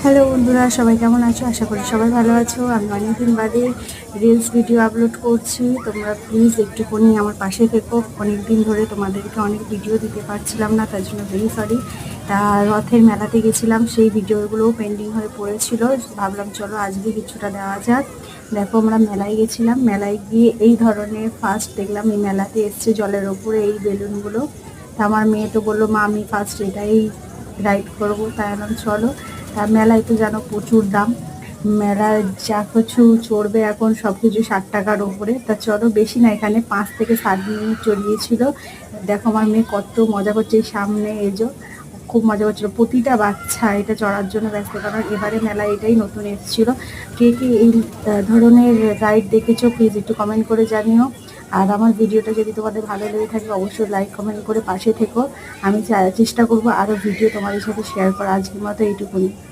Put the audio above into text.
Hello বন্ধুরা, সবাই কেমন আছো? আশা করি সবাই ভালো আছো। আমি অনেকদিন বাদে রিলস ভিডিও আপলোড করছি। তোমরা প্লিজ একটুখানি আমার পাশে থেকো। অনেক দিন ধরে তোমাদেরকে অনেক ভিডিও দিতে পারছিলাম না, তার জন্য ভেরি সরি। তা রথের মেলাতে গেছিলাম, সেই ভিডিওগুলোও পেন্ডিং হয়ে পড়েছিল। ভাবলাম চলো আজকে কিছুটা দেওয়া যাক। দেখো, আমরা মেলায় গেছিলাম। মেলায় গিয়ে এই ধরনের ফার্স্ট দেখলাম এই মেলাতে এসছে জলের ওপরে এই বেলুনগুলো। তা আমার মেয়ে তো বললো, মা আমি ফার্স্ট এটাই রাইড করবো। তাই বললাম চলো। আর মেলায় তো জানো প্রচুর দাম, মেলায় যা কিছু চড়বে এখন সব কিছু 60 টাকার ওপরে। তা চলো, বেশি না, এখানে 5 থেকে 7 মিনিট চড়িয়েছিল। দেখো আমার মেয়ে কত মজা করছে। এই সামনে এজো, খুব মজা করছিল। প্রতিটা বাচ্চা এটা চড়ার জন্য ব্যস্ত, কারণ এবারে মেলায় এটাই নতুন এসেছিলো। কে কে এই ধরনের রাইড দেখেছো প্লিজ একটু কমেন্ট করে জানিও। আর আমার ভিডিওটা যদি তোমাদের ভালো লেগে থাকে অবশ্যই লাইক কমেন্ট করে পাশে থেকো। আমি চেষ্টা করবো আরও ভিডিও তোমাদের সাথে শেয়ার করা। আজকের মতো এইটুকুনি।